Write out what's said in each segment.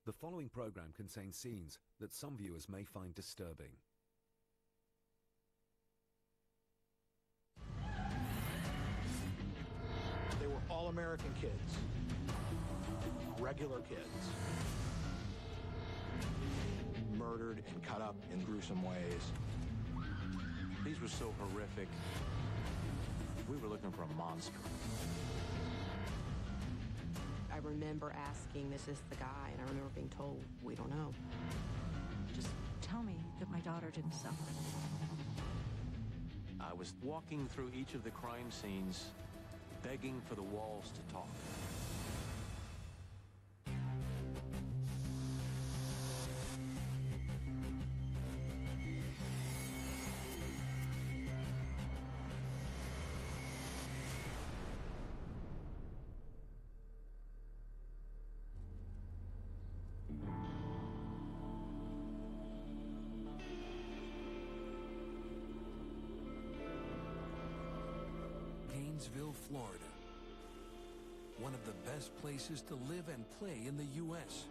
The following program contains scenes that some viewers may find disturbing. They were all American kids, regular kids, murdered and cut up in gruesome ways. These were so horrific. We were looking for a monster. I remember asking, "This is the guy?" And I remember being told, "We don't know." Just tell me that my daughter didn't suffer. I was walking through each of the crime scenes, begging for the walls to talk. Gainesville, Florida. One of the best places to live and play in the U.S.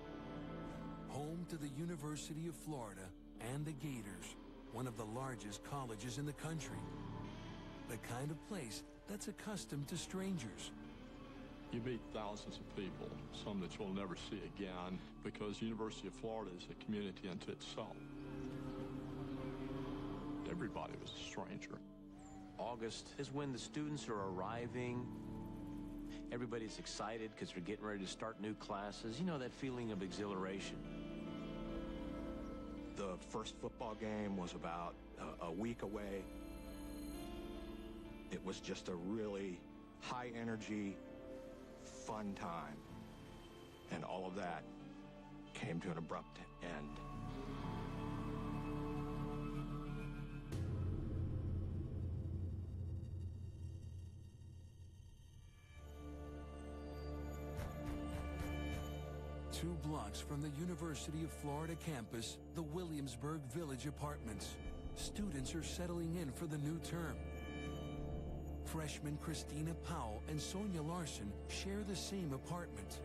Home to the University of Florida and the Gators, one of the largest colleges in the country. The kind of place that's accustomed to strangers. You meet thousands of people, some that you'll never see again, because the University of Florida is a community unto itself. Everybody was a stranger. August is when the students are arriving. Everybody's excited because they're getting ready to start new classes. You know, that feeling of exhilaration. The first football game was about a week away. It was just a really high energy, fun time. And all of that came to an abrupt end. Two blocks from the University of Florida campus, the Williamsburg Village Apartments. Students are settling in for the new term. Freshmen Christina Powell and Sonia Larson share the same apartment.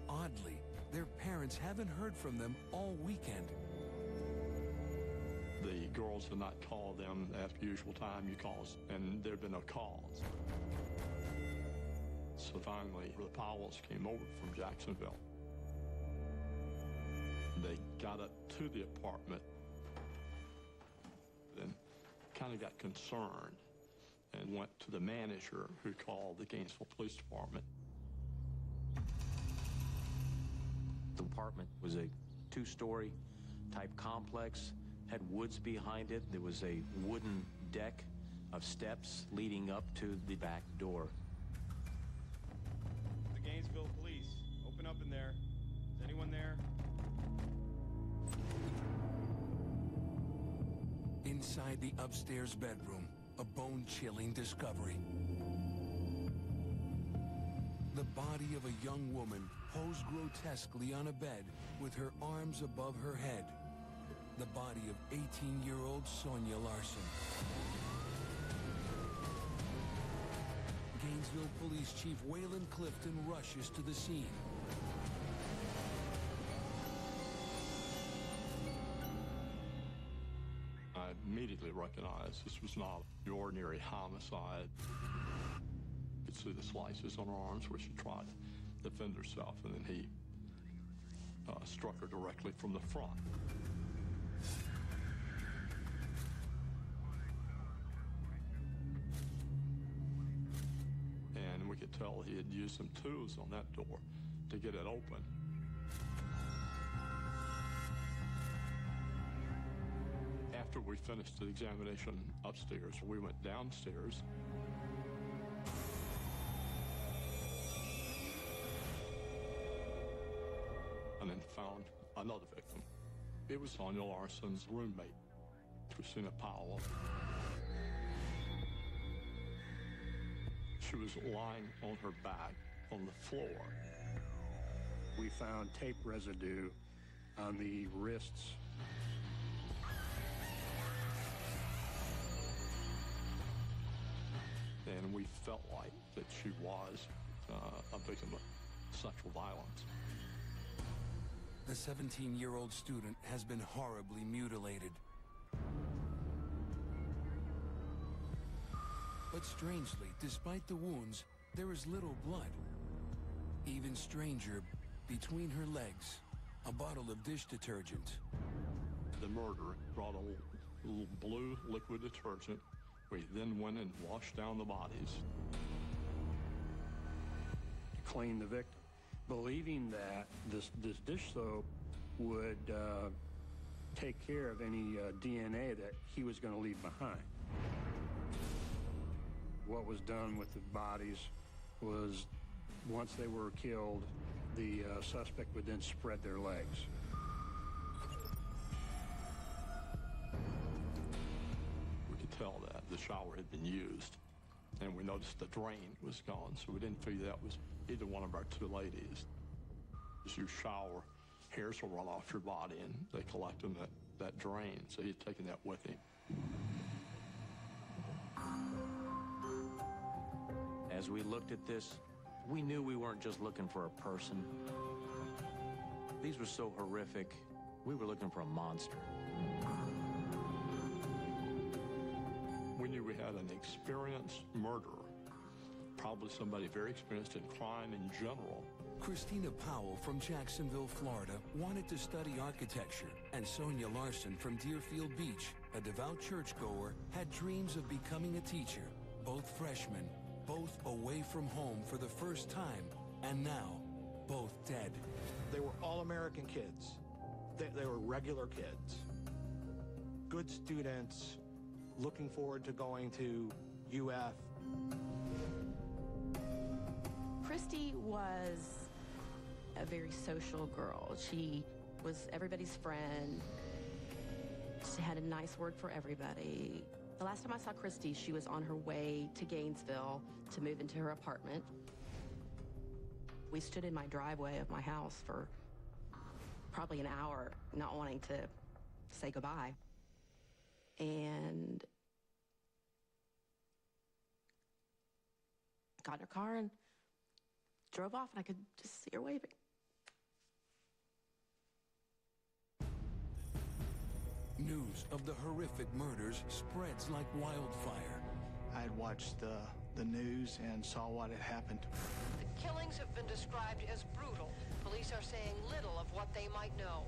Oddly, their parents haven't heard from them all weekend. The girls did not call them at the usual time you call us, and there had been no calls. So finally, the Powells came over from Jacksonville. They got up to the apartment and kind of got concerned and went to the manager, who called the Gainesville Police Department. The apartment was a two-story type complex, had woods behind it. There was a wooden deck of steps leading up to the back door. The Gainesville Police, open up in there. Is anyone there? Inside the upstairs bedroom, a bone-chilling discovery. The body of a young woman posed grotesquely on a bed with her arms above her head. The body of 18-year-old Sonia Larson. Gainesville Police Chief Waylon Clifton rushes to the scene. I immediately recognized this was not the ordinary homicide. You could see the slices on her arms where she tried to defend herself, and then he struck her directly from the front. And we could tell he had used some tools on that door to get it open. After we finished the examination upstairs, we went downstairs. And then found another victim. It was Sonia Larson's roommate, Christina Powell. She was lying on her back on the floor. We found tape residue on the wrists. And we felt like that she was a victim of sexual violence. The 17-year-old student has been horribly mutilated. But strangely, despite the wounds, there is little blood. Even stranger, between her legs, a bottle of dish detergent. The murderer brought a little blue liquid detergent, where he then went and washed down the bodies. Clean the victim, believing that this dish soap would take care of any DNA that he was going to leave behind. What was done with the bodies was, once they were killed, the suspect would then spread their legs. We could tell that the shower had been used, and we noticed the drain was gone, so we didn't figure that was either one of our two ladies. As you shower, hairs will run off your body, and they collect in that drain, so he'd taken that with him. As we looked at this, we knew we weren't just looking for a person. These were so horrific, we were looking for a monster. We knew we had an experienced murderer, probably somebody very experienced in crime in general. Christina Powell from Jacksonville, Florida, wanted to study architecture, and Sonia Larson from Deerfield Beach, a devout churchgoer, had dreams of becoming a teacher. Both freshmen, both away from home for the first time, and now, both dead. They were all American kids. They were regular kids. Good students, looking forward to going to UF. Christy was a very social girl. She was everybody's friend. She had a nice word for everybody. The last time I saw Christy, she was on her way to Gainesville to move into her apartment. We stood in my driveway of my house for probably an hour, not wanting to say goodbye. And got in her car and drove off, and I could just see her waving. News of the horrific murders spreads like wildfire. I had watched the news and saw what had happened. The killings have been described as brutal. Police are saying little of what they might know.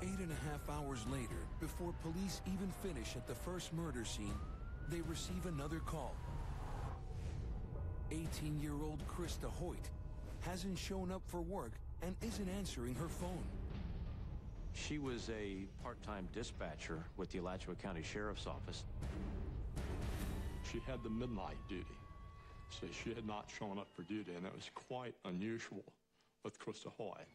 8.5 hours later, before police even finish at the first murder scene, they receive another call. 18-year-old Krista Hoyt hasn't shown up for work and isn't answering her phone. She was a part-time dispatcher with the Alachua County Sheriff's Office. She had the midnight duty, so she had not shown up for duty, and that was quite unusual with Krista Hoyt.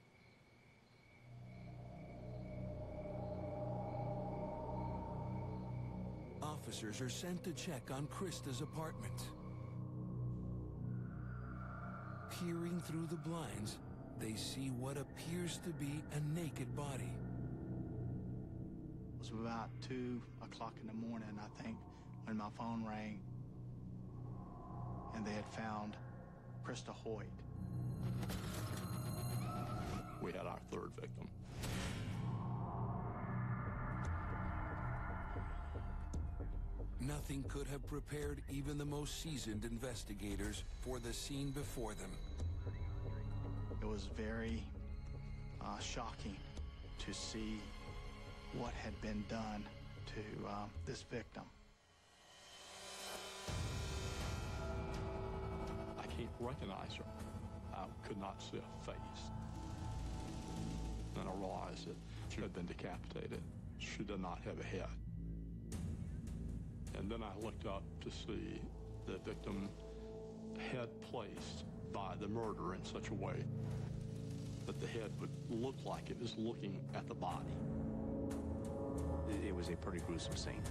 Officers are sent to check on Krista's apartment. Peering through the blinds, they see what appears to be a naked body. It was about 2 o'clock in the morning, I think, when my phone rang, and they had found Krista Hoyt. We had our third victim. Nothing could have prepared even the most seasoned investigators for the scene before them. It was very shocking to see what had been done to this victim. I can't recognize her. I could not see a face. And I realized that she had been decapitated. She did not have a head. And then I looked up to see the victim head placed by the murderer in such a way that the head would look like it was looking at the body. It was a pretty gruesome scene.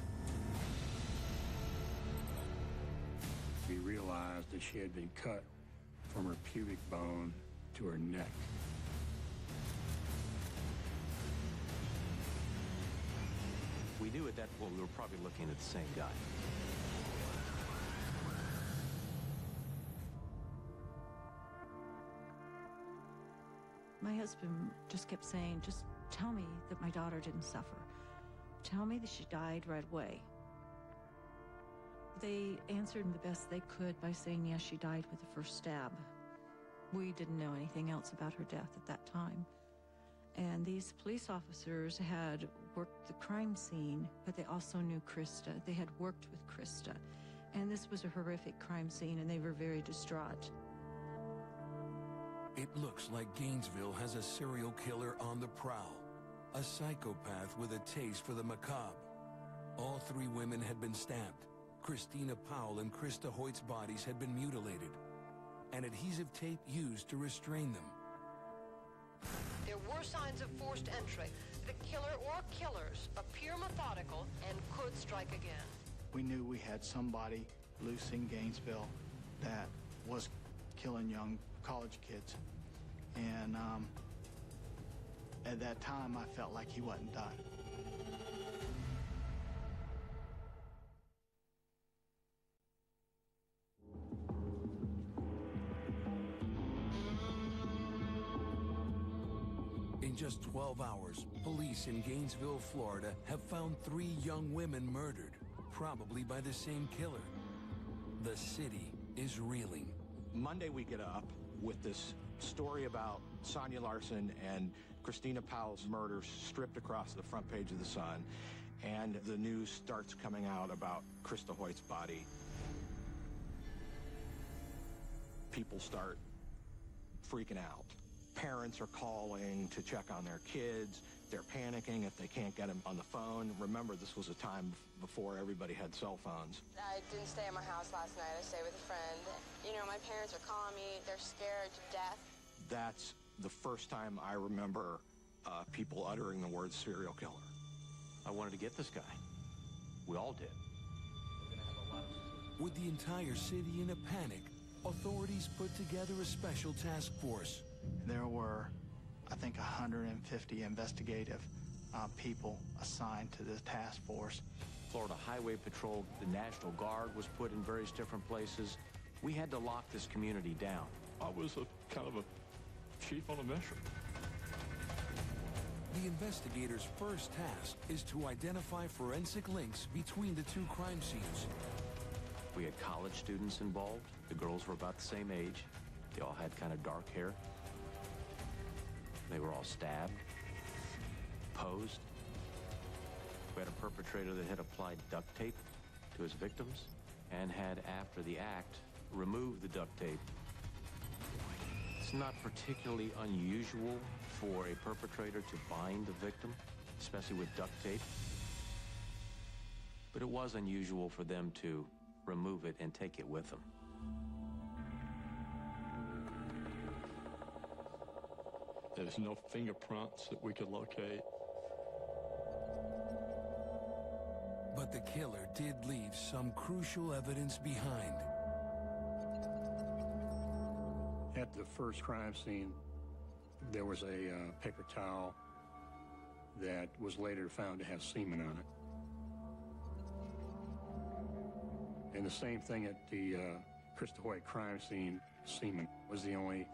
We realized that she had been cut from her pubic bone to her neck. We knew at that point we were probably looking at the same guy. My husband just kept saying, just tell me that my daughter didn't suffer. Tell me that she died right away. They answered the best they could by saying, yes, she died with the first stab. We didn't know anything else about her death at that time. And these police officers had worked the crime scene, but they also knew Krista. They had worked with Krista. And this was a horrific crime scene, and they were very distraught. It looks like Gainesville has a serial killer on the prowl, a psychopath with a taste for the macabre. All three women had been stabbed. Christina Powell and Krista Hoyt's bodies had been mutilated, and adhesive tape used to restrain them. There were signs of forced entry. The killer or killers appear methodical and could strike again. We knew we had somebody loose in Gainesville that was killing young college kids. And at that time, I felt like he wasn't done. In just 12 hours, police in Gainesville, Florida, have found 3 young women murdered, probably by the same killer. The city is reeling. Monday we get up with this story about Sonia Larson and Christina Powell's murders stripped across the front page of the Sun, and the news starts coming out about Krista Hoyt's body. People start freaking out. Parents are calling to check on their kids. They're panicking if they can't get them on the phone. Remember, this was a time before everybody had cell phones. I didn't stay at my house last night. I stayed with a friend. You know, my parents are calling me. They're scared to death. That's the first time I remember people uttering the word serial killer. I wanted to get this guy. We all did. With the entire city in a panic, authorities put together a special task force. There were, I think, 150 investigative people assigned to the task force. Florida Highway Patrol, the National Guard was put in various different places. We had to lock this community down. I was kind of a chief on a mission. The investigators' first task is to identify forensic links between the 2 crime scenes. We had college students involved. The girls were about the same age. They all had kind of dark hair. They were all stabbed, posed. We had a perpetrator that had applied duct tape to his victims and had, after the act, removed the duct tape. It's not particularly unusual for a perpetrator to bind the victim, especially with duct tape. But it was unusual for them to remove it and take it with them. There's no fingerprints that we could locate. But the killer did leave some crucial evidence behind. At the first crime scene, there was a paper towel that was later found to have semen on it. And the same thing at the Krista Hoyt crime scene, semen was the only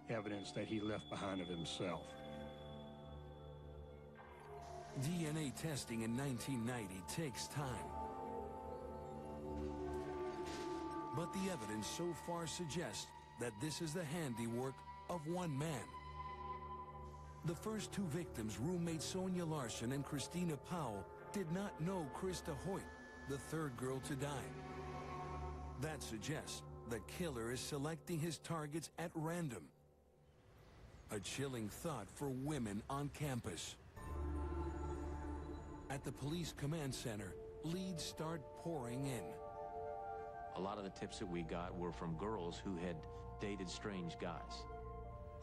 evidence that he left behind of himself. DNA testing in 1990 takes time. But the evidence so far suggests that this is the handiwork of one man. The first 2 victims, roommate Sonia Larson and Christina Powell, did not know Krista Hoyt, the 3rd girl to die. That suggests the killer is selecting his targets at random. A chilling thought for women on campus. At the police command center, leads start pouring in. A lot of the tips that we got were from girls who had dated strange guys.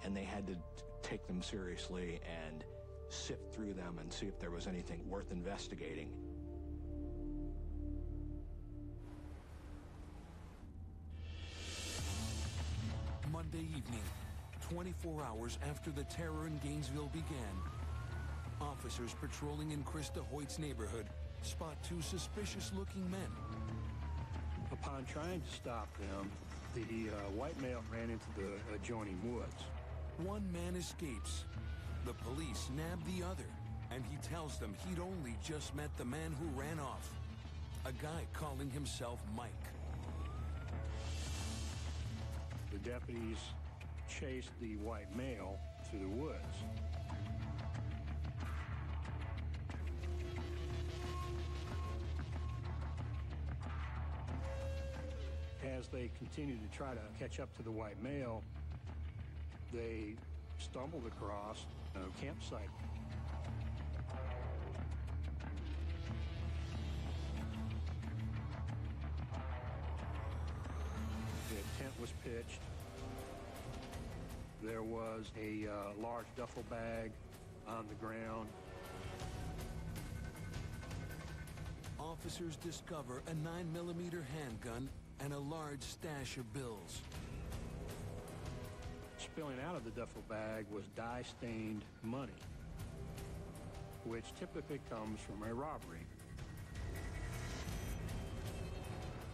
And they had to take them seriously and sift through them and see if there was anything worth investigating. Monday evening, 24 hours after the terror in Gainesville began, officers patrolling in Krista Hoyt's neighborhood spot 2 suspicious-looking men. Upon trying to stop them, the white male ran into the adjoining woods. One man escapes. The police nab the other, and he tells them he'd only just met the man who ran off. A guy calling himself Mike. The deputies chased the white male through the woods. As they continued to try to catch up to the white male, they stumbled across a campsite. The tent was pitched. There was a large duffel bag on the ground. Officers discover a 9mm handgun and a large stash of bills. Spilling out of the duffel bag was dye-stained money, which typically comes from a robbery.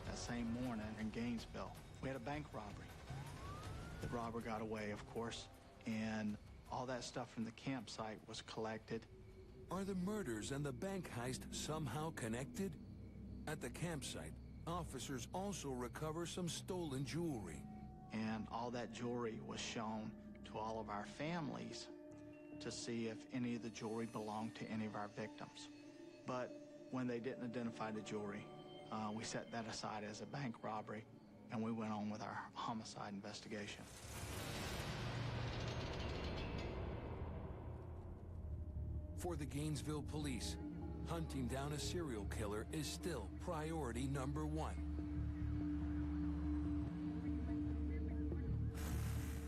That same morning in Gainesville, we had a bank robbery. The robber got away, of course, and all that stuff from the campsite was collected. Are the murders and the bank heist somehow connected? At the campsite, officers also recover some stolen jewelry. And all that jewelry was shown to all of our families to see if any of the jewelry belonged to any of our victims. But when they didn't identify the jewelry, we set that aside as a bank robbery, and we went on with our homicide investigation. For the Gainesville police, hunting down a serial killer is still priority number one.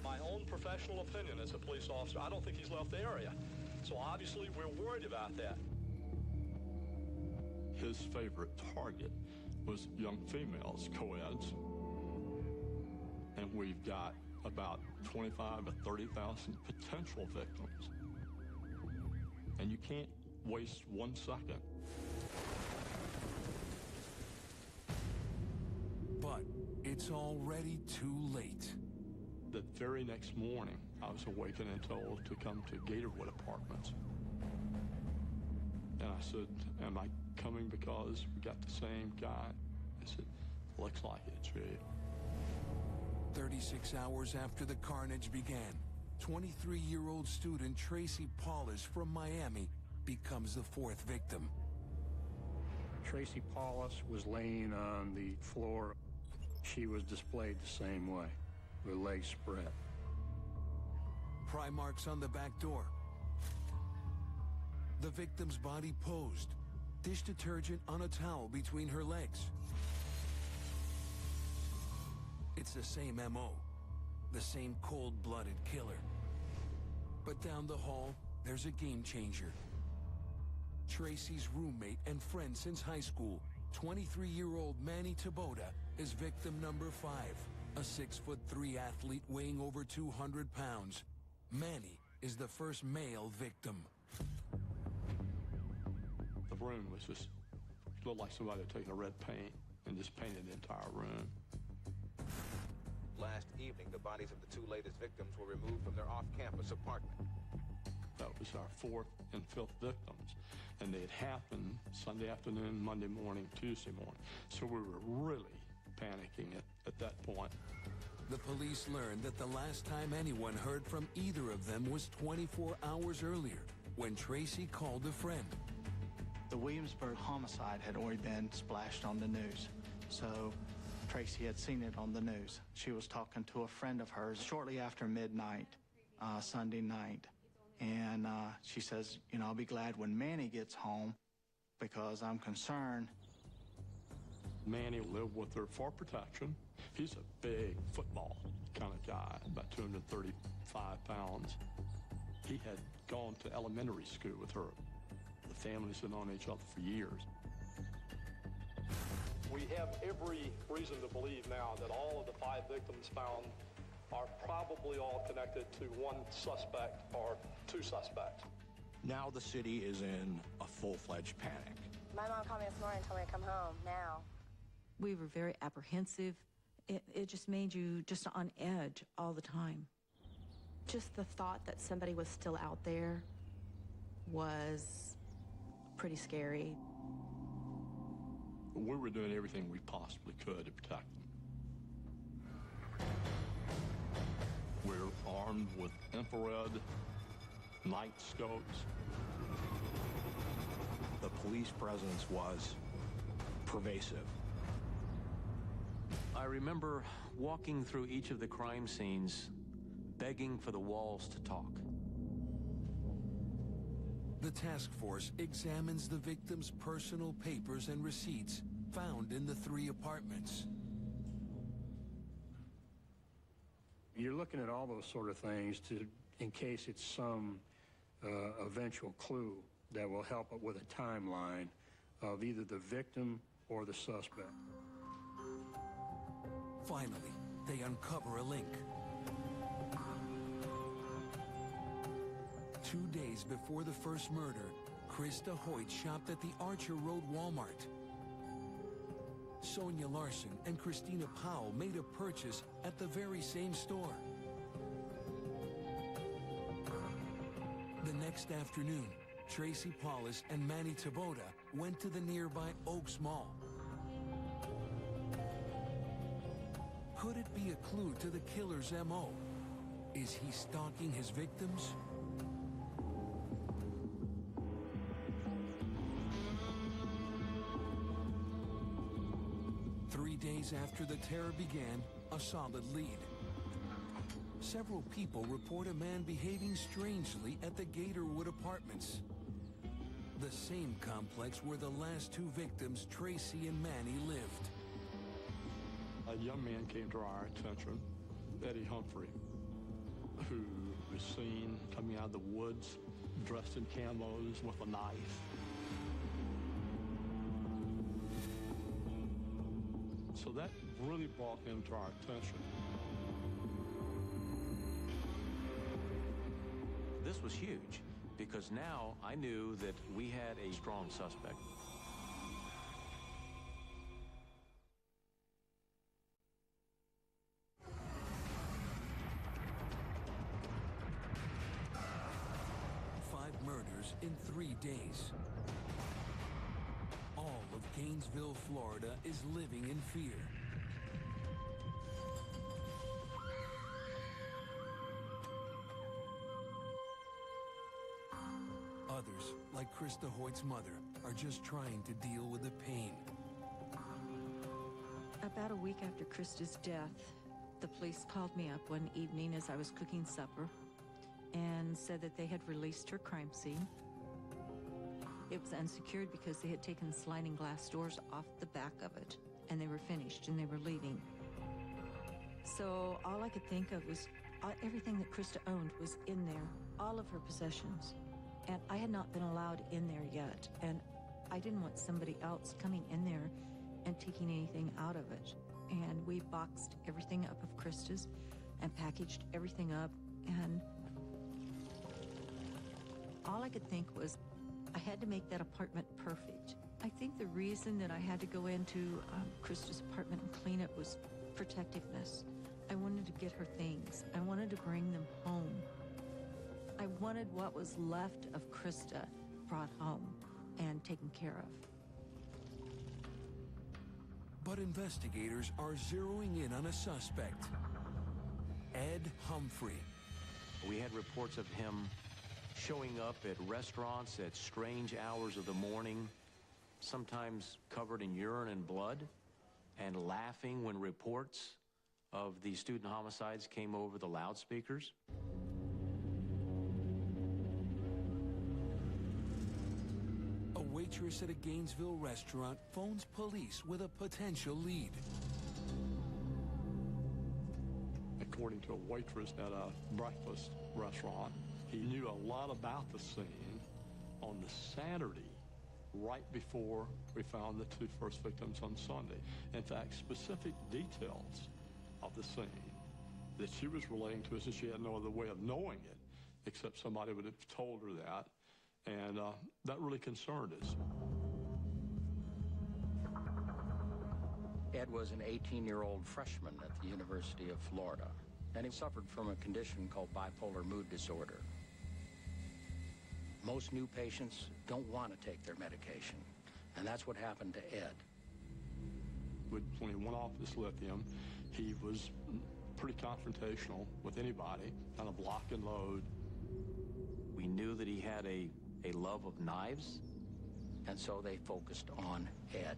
My own professional opinion as a police officer, I don't think he's left the area. So obviously we're worried about that. His favorite target was young females, co-eds. And we've got about 25 to 30,000 potential victims. And you can't waste 1 second. But it's already too late. The very next morning, I was awakened and told to come to Gatorwood Apartments. And I said, am I coming because we got the same guy? I said, looks like it, Chief. 36 hours after the carnage began, 23-year-old student Tracy Paulus from Miami becomes the fourth victim. Tracy Paulus was laying on the floor. She was displayed the same way, with legs spread. Pry marks on the back door. The victim's body posed, dish detergent on a towel between her legs. It's the same MO, the same cold-blooded killer. But down the hall, there's a game changer. Tracy's roommate and friend since high school, 23-year-old Manny Taboda, is victim number 5, a 6'3" athlete weighing over 200 pounds. Manny is the first male victim. The room was just, looked like somebody had taken a red paint and just painted the entire room. Last evening, the bodies of the 2 latest victims were removed from their off-campus apartment. That was our 4th and 5th victims. And they had happened Sunday afternoon, Monday morning, Tuesday morning. So we were really panicking at that point. The police learned that the last time anyone heard from either of them was 24 hours earlier, when Tracy called a friend. The Williamsburg homicide had already been splashed on the news, so Tracy had seen it on the news. She was talking to a friend of hers shortly after midnight, Sunday night. And she says, you know, I'll be glad when Manny gets home because I'm concerned. Manny lived with her for protection. He's a big football kind of guy, about 235 pounds. He had gone to elementary school with her. The families had known each other for years. We have every reason to believe now that all of the 5 victims found are probably all connected to one suspect or 2 suspects. Now the city is in a full-fledged panic. My mom called me this morning and told me to come home now. We were very apprehensive. It just made you just on edge all the time. Just the thought that somebody was still out there was pretty scary. We were doing everything we possibly could to protect them. We're armed with infrared night scopes. The police presence was pervasive. I remember walking through each of the crime scenes, begging for the walls to talk. The task force examines the victim's personal papers and receipts found in the 3 apartments. You're looking at all those sort of things in case it's some eventual clue that will help it with a timeline of either the victim or the suspect. Finally, they uncover a link. 2 days before the first murder, Krista Hoyt shopped at the Archer Road Walmart. Sonia Larson and Christina Powell made a purchase at the very same store. The next afternoon, Tracy Paulus and Manny Taboda went to the nearby Oaks Mall. Could it be a clue to the killer's M.O.? Is he stalking his victims? Days after the terror began, a solid lead. Several people report a man behaving strangely at the Gatorwood Apartments, the same complex where the last 2 victims, Tracy and Manny, lived. A young man came to our attention, Eddie Humphrey, who was seen coming out of the woods, dressed in camos with a knife. So that really brought him to our attention. This was huge because now I knew that we had a strong suspect. Murders in 3 days. All of Gainesville, Florida is living in fear. Others, like Krista Hoyt's mother, are just trying to deal with the pain. About a week after Krista's death, the police called me up one evening as I was cooking supper and said that they had released her crime scene. It was unsecured because they had taken sliding glass doors off the back of it, and they were finished and they were leaving. So all I could think of was everything that Krista owned was in there, all of her possessions. And I had not been allowed in there yet, and I didn't want somebody else coming in there and taking anything out of it. And we boxed everything up of Krista's and packaged everything up, and all I could think was I had to make that apartment perfect. I think the reason that I had to go into Krista's apartment and clean it was protectiveness. I wanted to get her things. I wanted to bring them home. I wanted what was left of Krista brought home and taken care of. But investigators are zeroing in on a suspect, Ed Humphrey. We had reports of him showing up at restaurants at strange hours of the morning, sometimes covered in urine and blood, and laughing when reports of the student homicides came over the loudspeakers. A waitress at a Gainesville restaurant phones police with a potential lead. According to a waitress at a breakfast restaurant, he knew a lot about the scene on the Saturday right before we found the 2 first victims on Sunday. In fact, specific details of the scene that she was relating to us, and she had no other way of knowing it except somebody would have told her that, and that really concerned us. Ed was an 18-year-old freshman at the University of Florida. and he suffered from a condition called bipolar mood disorder. Most new patients don't want to take their medication, and that's what happened to Ed. When he went off this lithium, he was pretty confrontational with anybody, kind of lock and load. We knew that he had a love of knives, and so they focused on Ed.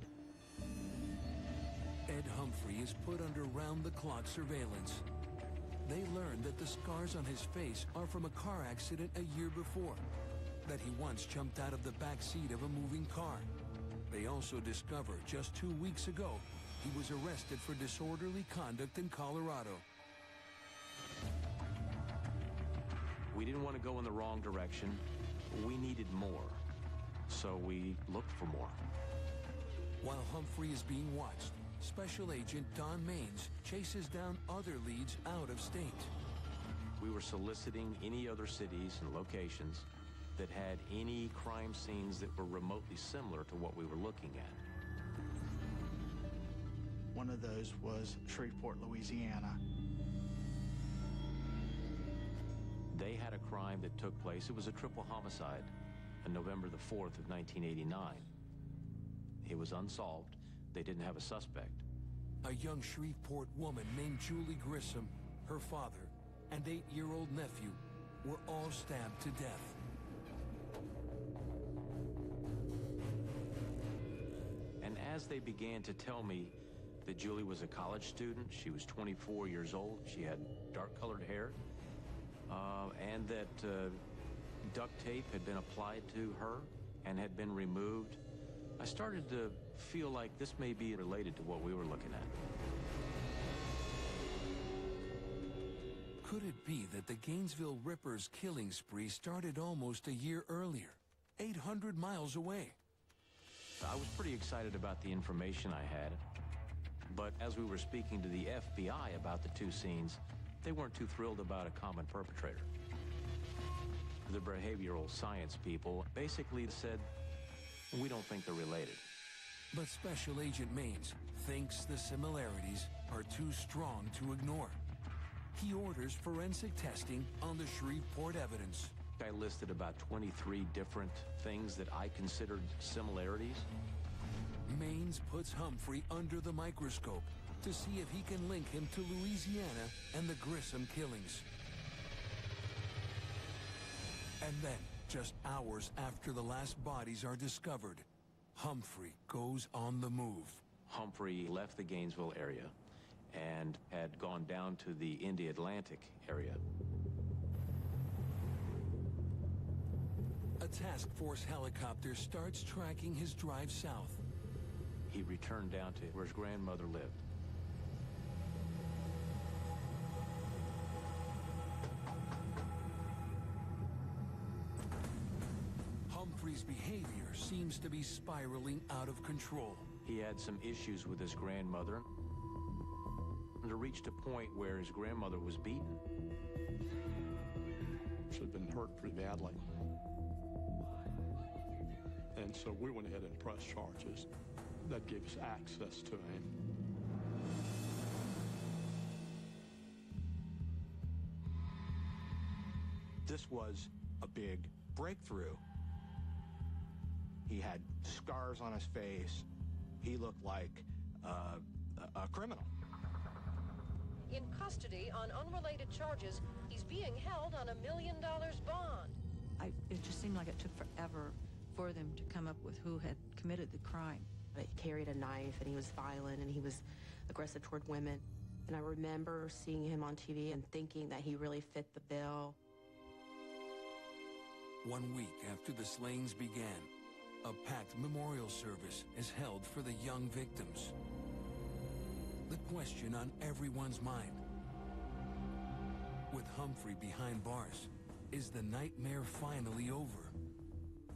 Ed Humphrey is put under round-the-clock surveillance. They learn that the scars on his face are from a car accident a year before, that he once jumped out of the back seat of a moving car. They also discover just 2 weeks ago, he was arrested for disorderly conduct in Colorado. we didn't want to go in the wrong direction. We needed more, so we looked for more. While Humphrey is being watched, Special Agent Don Maines chases down other leads out of state. We were soliciting any other cities and locations that had any crime scenes that were remotely similar to what we were looking at. One of those was Shreveport, Louisiana. They had a crime that took place. It was a triple homicide on November the 4th of 1989. It was unsolved. They didn't have a suspect. A young Shreveport woman named Julie Grissom, her father, and 8-year-old nephew were all stabbed to death. And as they began to tell me that Julie was a college student, she was 24 years old, she had dark-colored hair, and that duct tape had been applied to her and had been removed, I started to feel like this may be related to what we were looking at. Could it be that the Gainesville Ripper's killing spree started almost a year earlier, 800 miles away? I was pretty excited about the information I had, but as we were speaking to the FBI about the two scenes, they weren't too thrilled about a common perpetrator. The behavioral science people basically said, we don't think they're related. But Special Agent Maines thinks the similarities are too strong to ignore. He orders forensic testing on the Shreveport evidence. I listed about 23 different things that I considered similarities. Maines puts Humphrey under the microscope to see if he can link him to Louisiana and the Grissom killings. And then, just hours after the last bodies are discovered, Humphrey goes on the move. Humphrey left the Gainesville area and had gone down to the Indy-Atlantic area. A task force helicopter starts tracking his drive south. He returned down to where his grandmother lived. Humphrey's behavior seems to be spiraling out of control. He had some issues with his grandmother, and it reached a point where his grandmother was beaten. She had been hurt pretty badly. And so we went ahead and pressed charges. That gave us access to him. This was a big breakthrough. He had scars on his face. He looked like a criminal. In custody on unrelated charges, he's being held on $1 million bond. It just seemed like it took forever for them to come up with who had committed the crime. He carried a knife, and he was violent, and he was aggressive toward women. And I remember seeing him on TV and thinking that he really fit the bill. 1 week after the slayings began, a packed memorial service is held for the young victims. The question on everyone's mind: with Humphrey behind bars, is the nightmare finally over?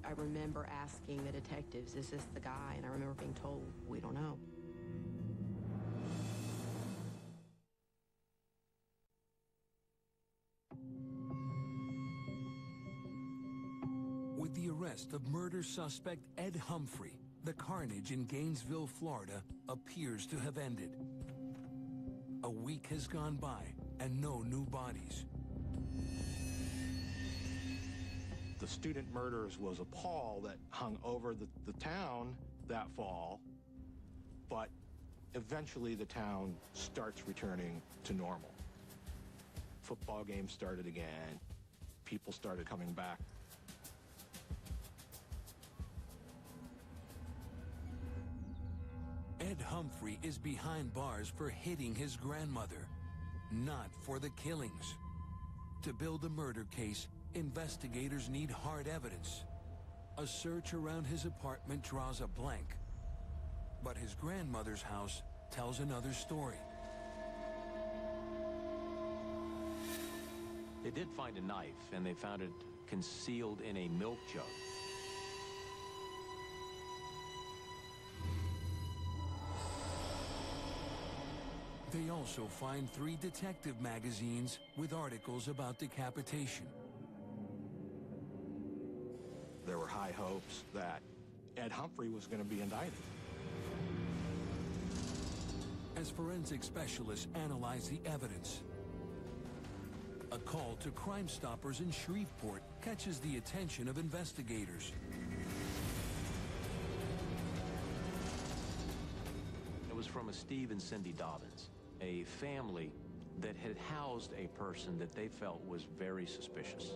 I remember asking the detectives, is this the guy? And I remember being told, we don't know. With the arrest of murder suspect Ed Humphrey, the carnage in Gainesville, Florida, appears to have ended. A week has gone by, and no new bodies. The student murders was a pall that hung over the town that fall, but eventually the town starts returning to normal. Football games started again. People started coming back. Ed Humphrey is behind bars for hitting his grandmother, not for the killings. To build a murder case, investigators need hard evidence. A search around his apartment draws a blank. But his grandmother's house tells another story. They did find a knife, and they found it concealed in a milk jug. They also find 3 detective magazines with articles about decapitation. There were high hopes that Ed Humphrey was going to be indicted. As forensic specialists analyze the evidence, a call to Crime Stoppers in Shreveport catches the attention of investigators. It was from a Steve and Cindy Dobbins, a family that had housed a person that they felt was very suspicious.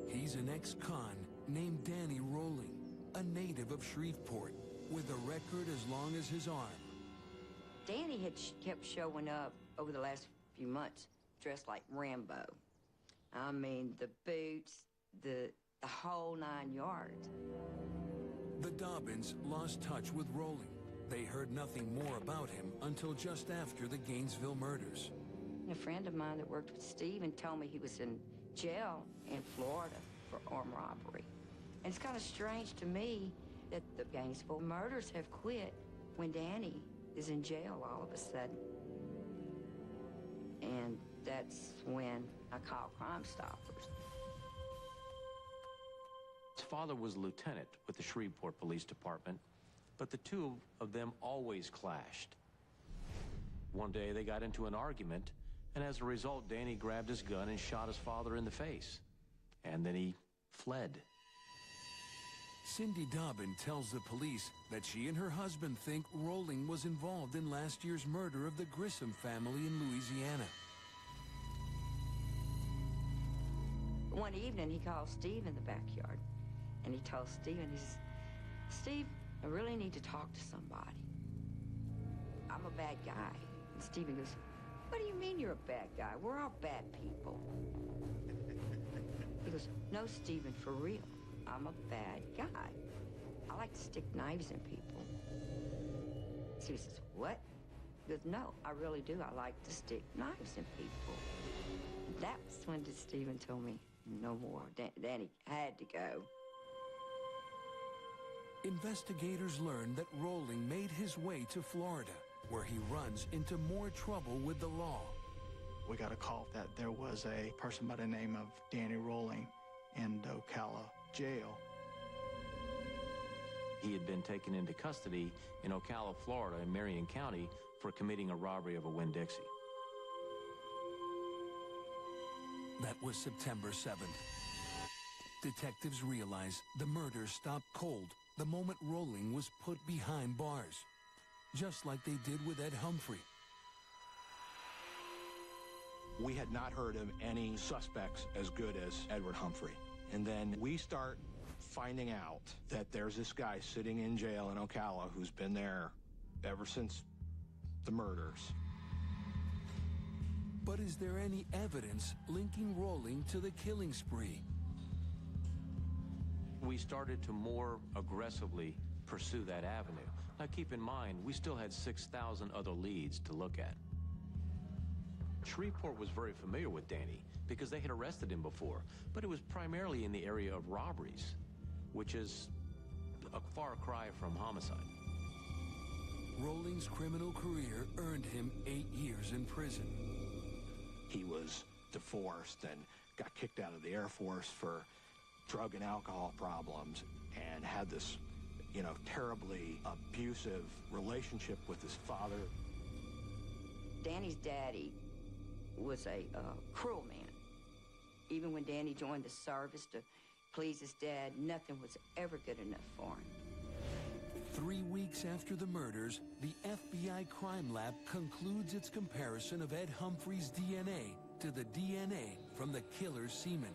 He's an ex-con named Danny Rowling, a native of Shreveport, with a record as long as his arm. Danny had kept showing up over the last few months dressed like Rambo. I mean, the boots, the whole 9 yards. The Dobbins lost touch with Rowling. They heard nothing more about him until just after the Gainesville murders. A friend of mine that worked with Steve and told me he was in jail in Florida for armed robbery. And it's kind of strange to me that the Gainesville murders have quit when Danny is in jail all of a sudden. And that's when I called Crime Stoppers. His father was a lieutenant with the Shreveport Police Department, but the two of them always clashed. One day they got into an argument, and as a result, Danny grabbed his gun and shot his father in the face. And then he fled. Cindy Dobbin tells the police that she and her husband think Rowling was involved in last year's murder of the Grissom family in Louisiana. One evening, he called Steve in the backyard, and he told Steve, and he says, "Steve, I really need to talk to somebody. I'm a bad guy." And Stephen goes, "What do you mean you're a bad guy? We're all bad people." He goes, "No, Stephen, for real. I'm a bad guy. I like to stick knives in people." Steve says, "What?" He goes, "No, I really do. I like to stick knives in people." That's when Stephen told me, no more. Danny had to go. Investigators learned that Rowling made his way to Florida, where he runs into more trouble with the law. We got a call that there was a person by the name of Danny Rowling in Ocala jail. He had been taken into custody in Ocala, Florida, in Marion County for committing a robbery of a Winn-Dixie. That was September 7th. Detectives realized the murder stopped cold the moment Rowling was put behind bars, just like they did with Ed Humphrey. We had not heard of any suspects as good as Edward Humphrey. And then we start finding out that there's this guy sitting in jail in Ocala who's been there ever since the murders. But is there any evidence linking Rowling to the killing spree? We started to more aggressively pursue that avenue. Now keep in mind, we still had 6,000 other leads to look at. Shreveport was very familiar with Danny because they had arrested him before, but it was primarily in the area of robberies, which is a far cry from homicide. Rowling's criminal career earned him 8 years in prison. He was divorced and got kicked out of the Air Force for drug and alcohol problems and had this, terribly abusive relationship with his father. Danny's daddy was a cruel man. Even when Danny joined the service to please his dad, nothing was ever good enough for him. 3 weeks after the murders, the FBI crime lab concludes its comparison of Ed Humphrey's DNA to the DNA from the killer's semen.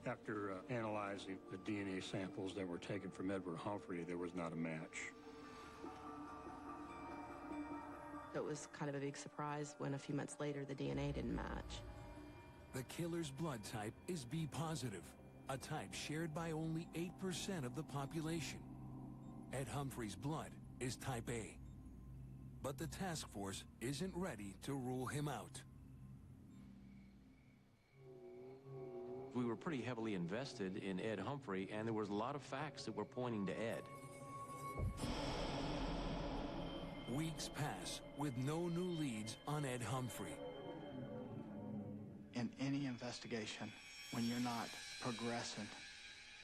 After analyzing the DNA samples that were taken from Edward Humphrey, there was not a match. It was kind of a big surprise when a few months later the DNA didn't match. The killer's blood type is B positive, a type shared by only 8% of the population. Ed Humphrey's blood is type A. But the task force isn't ready to rule him out. We were pretty heavily invested in Ed Humphrey, and there was a lot of facts that were pointing to Ed. Weeks pass with no new leads on Ed Humphrey. In any investigation, when you're not progressing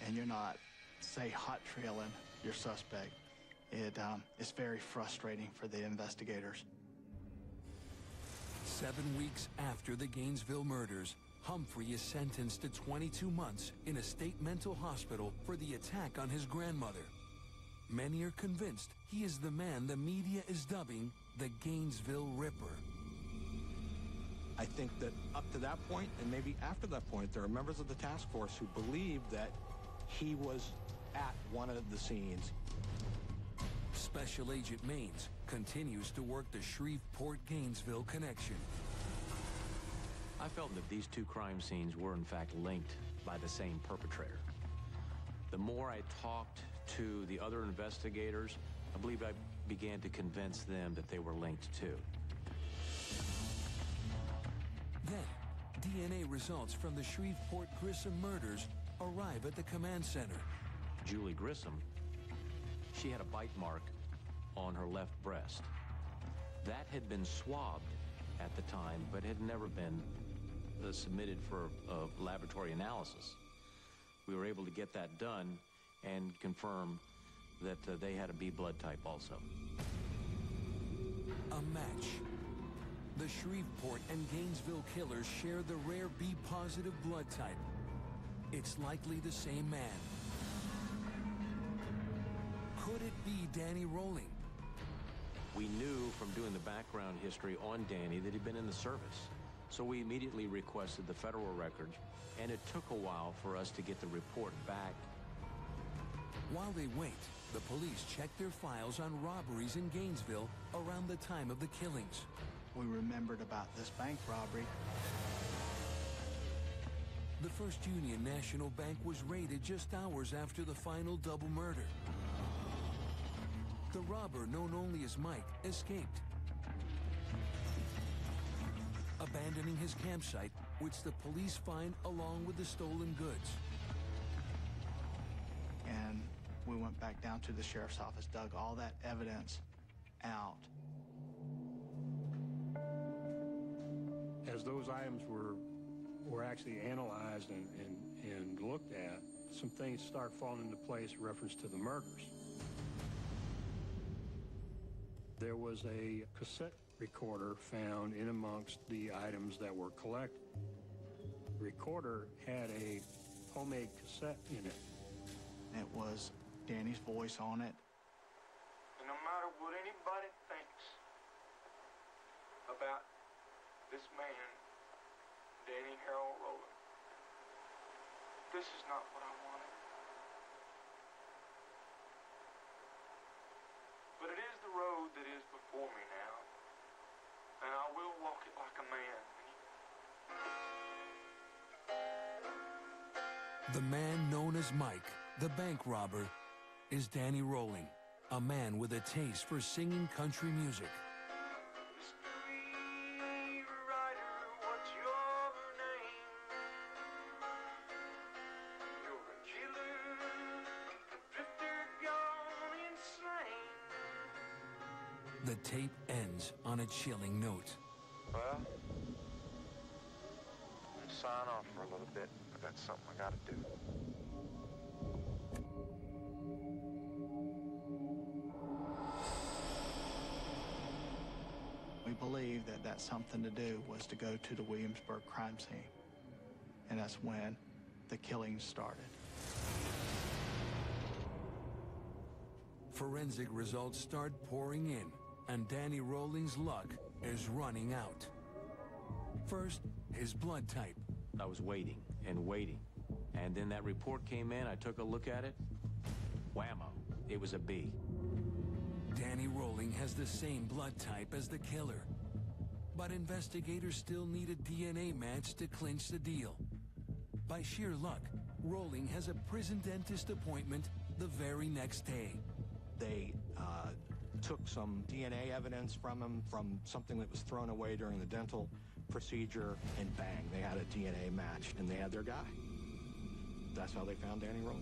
and you're not, say, hot trailing your suspect, it's very frustrating for the investigators. 7 weeks after the Gainesville murders, Humphrey is sentenced to 22 months in a state mental hospital for the attack on his grandmother. Many are convinced he is the man the media is dubbing the Gainesville Ripper. I think that up to that point, and maybe after that point, there are members of the task force who believe that he was at one of the scenes. Special Agent Maines continues to work the Shreveport-Gainesville connection. I felt that these two crime scenes were in fact linked by the same perpetrator. The more I talked to the other investigators, I believe I began to convince them that they were linked too. Then, DNA results from the Shreveport Grissom murders arrive at the command center. Julie Grissom, she had a bite mark on her left breast. That had been swabbed at the time, but had never been submitted for laboratory analysis. We were able to get that done and confirm that they had a B blood type also. A match. The Shreveport and Gainesville killers share the rare B-positive blood type. It's likely the same man. Could it be Danny Rolling? We knew from doing the background history on Danny that he'd been in the service. So we immediately requested the federal records, and it took a while for us to get the report back. While they wait, the police check their files on robberies in Gainesville around the time of the killings. We remembered about this bank robbery. The First Union National Bank was raided just hours after the final double murder. The robber, known only as Mike, escaped, abandoning his campsite, which the police find along with the stolen goods. And we went back down to the sheriff's office, dug all that evidence out. As those items were actually analyzed and looked at, some things start falling into place in reference to the murders. There was a cassette recorder found in amongst the items that were collected. The recorder had a homemade cassette in it. It was Danny's voice on it. And no matter what anybody thinks about this man, Danny Harold Rowland, this is not what I wanted. But it is the road that is before me now, and I will walk it like a man. The man known as Mike, the bank robber, is Danny Rolling, a man with a taste for singing country music. The tape ends on a chilling note. Well, I'm sign off for a little bit. I got something I gotta do. We believe that something to do was to go to the Williamsburg crime scene. And that's when the killings started. Forensic results start pouring in, and Danny Rolling's luck is running out. First, his blood type. I was waiting and waiting. And then that report came in, I took a look at it. Whammo, it was a B. Danny Rolling has the same blood type as the killer. But investigators still need a DNA match to clinch the deal. By sheer luck, Rolling has a prison dentist appointment the very next day. They took some DNA evidence from him from something that was thrown away during the dental procedure, and bang, they had a DNA match, and they had their guy. That's how they found Danny Rolling.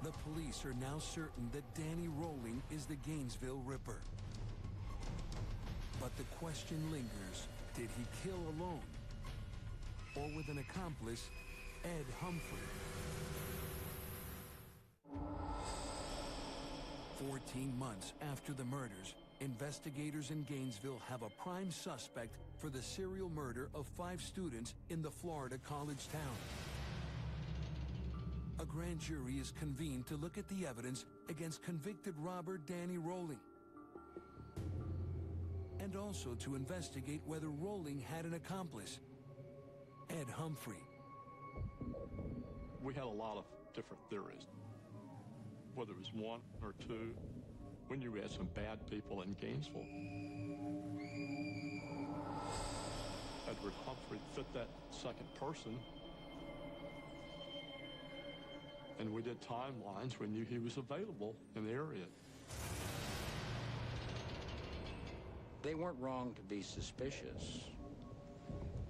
The police are now certain that Danny Rolling is the Gainesville Ripper. But the question lingers, did he kill alone? Or with an accomplice, Ed Humphrey? 14 months after the murders, investigators in Gainesville have a prime suspect for the serial murder of 5 students in the Florida college town. A grand jury is convened to look at the evidence against convicted robber Danny Rolling, and also to investigate whether Rolling had an accomplice, Ed Humphrey. We had a lot of different theories, whether it was one or two. We knew we had some bad people in Gainesville. Edward Humphrey fit that second person. And we did timelines. We knew he was available in the area. They weren't wrong to be suspicious,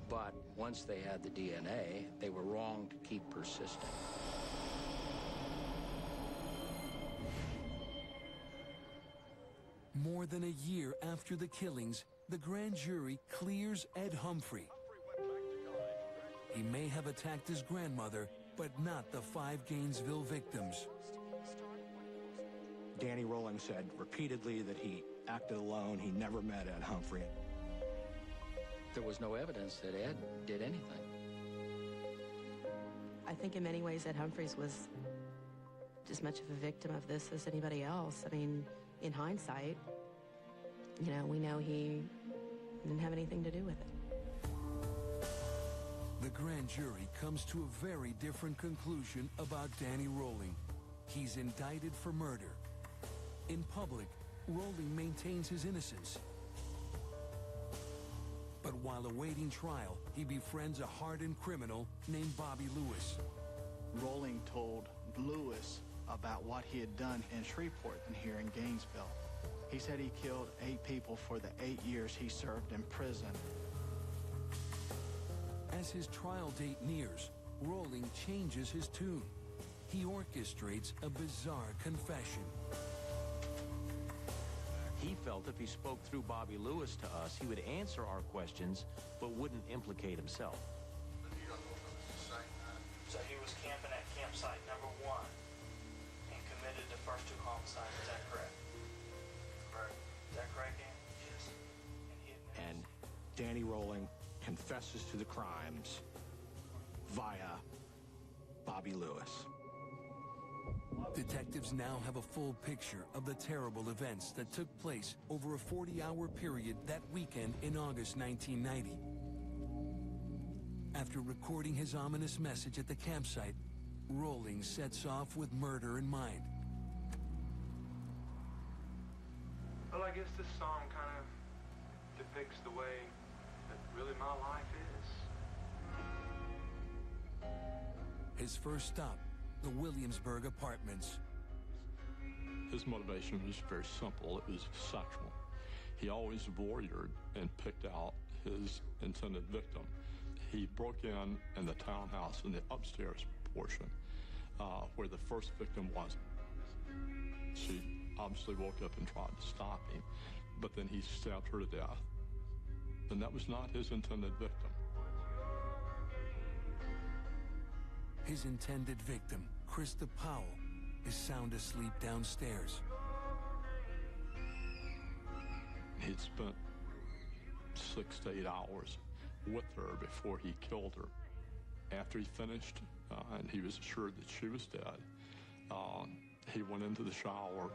but once they had the DNA, they were wrong to keep persisting. More than a year after the killings, the grand jury clears Ed Humphrey. He may have attacked his grandmother, but not the 5 Gainesville victims. Danny Rolling said repeatedly that he acted alone. He never met Ed Humphrey. There was no evidence that Ed did anything. I think in many ways Ed Humphreys was as much of a victim of this as anybody else. I mean, in hindsight, you know, we know he didn't have anything to do with it. The grand jury comes to a very different conclusion about Danny Rolling. He's indicted for murder. In public, Rolling maintains his innocence. But while awaiting trial, he befriends a hardened criminal named Bobby Lewis. Rolling told Lewis about what he had done in Shreveport and here in Gainesville. He said he killed 8 people for the 8 years he served in prison. As his trial date nears, Rolling changes his tune. He orchestrates a bizarre confession. He felt if he spoke through Bobby Lewis to us, he would answer our questions, but wouldn't implicate himself. So he was camping at campsite number 1 and committed the first 2 homicides. Is that correct? Correct. Is that correct, Dan? Yes. And Danny Rolling confesses to the crimes via Bobby Lewis. Detectives now have a full picture of the terrible events that took place over a 40-hour period that weekend in August 1990. After recording his ominous message at the campsite, Rolling sets off with murder in mind. Well, I guess this song kind of depicts the way that really my life is. His first stop, the Williamsburg apartments. His motivation was very simple. It was sexual. He always voyeured and picked out his intended victim. He broke in the townhouse in the upstairs portion where the first victim was. She obviously woke up and tried to stop him, but then he stabbed her to death. And that was not his intended victim. His intended victim, Krista Powell, is sound asleep downstairs. He'd spent 6 to 8 hours with her before he killed her. After he finished, and he was assured that she was dead, he went into the shower.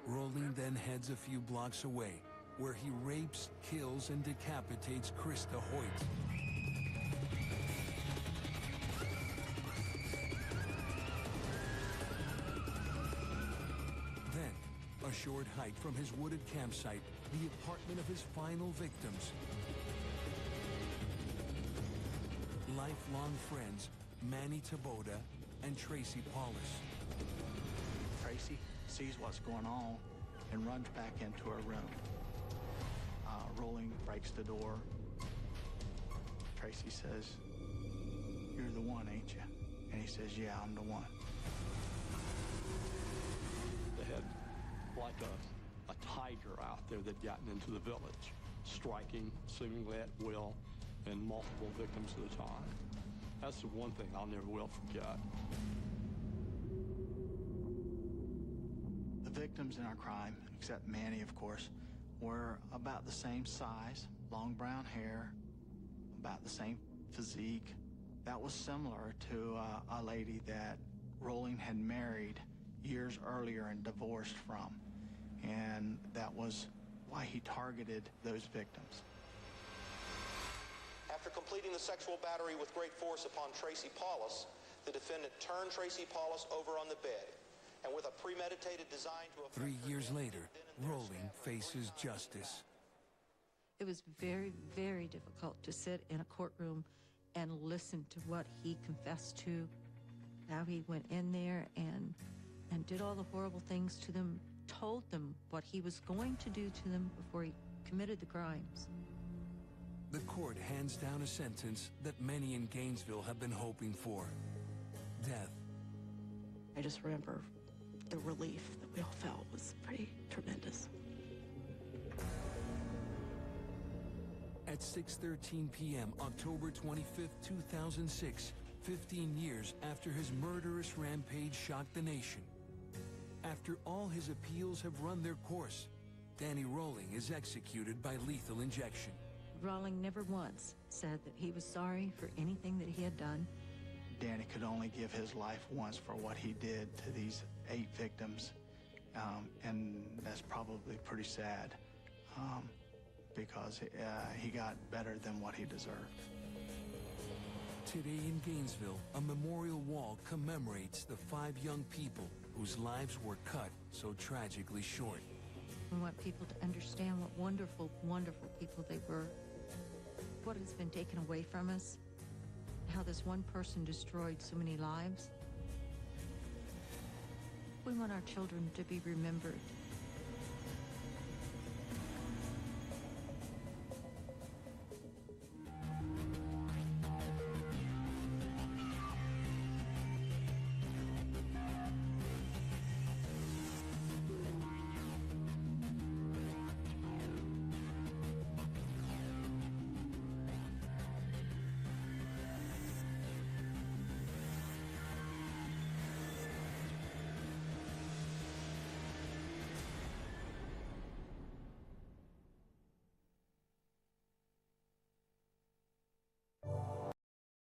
Rolling then heads a few blocks away, where he rapes, kills, and decapitates Krista Hoyt. Then, a short hike from his wooded campsite, the apartment of his final victims. Lifelong friends, Manny Taboda and Tracy Paulus. Tracy sees what's going on and runs back into her room. Rolling breaks the door. Tracy says, "You're the one, ain't you?" And he says, "Yeah, I'm the one." They had like a tiger out there that'd gotten into the village, striking seemingly at will and multiple victims at a time. That's the one thing I'll never will forget. The victims in our crime, except Manny, of course, were about the same size, long brown hair, about the same physique. That was similar to a lady that Rolling had married years earlier and divorced from. And that was why he targeted those victims. After completing the sexual battery with great force upon Tracy Paulus, the defendant turned Tracy Paulus over on the bed, and with a premeditated design to affect 3 years later, Rolling faces justice. It was very, very difficult to sit in a courtroom and listen to what he confessed to, how he went in there and did all the horrible things to them, told them what he was going to do to them before he committed the crimes. The court hands down a sentence that many in Gainesville have been hoping for: death. I just remember the relief that we all felt was pretty tremendous. At 6:13 p.m., October 25th, 2006, 15 years after his murderous rampage shocked the nation. After all his appeals have run their course, Danny Rolling is executed by lethal injection. Rolling never once said that he was sorry for anything that he had done. Danny could only give his life once for what he did to these 8 victims, and that's probably pretty sad, because he got better than what he deserved. Today in Gainesville, a memorial wall commemorates the 5 young people whose lives were cut so tragically short. We want people to understand what wonderful, wonderful people they were, what has been taken away from us, how this one person destroyed so many lives. We want our children to be remembered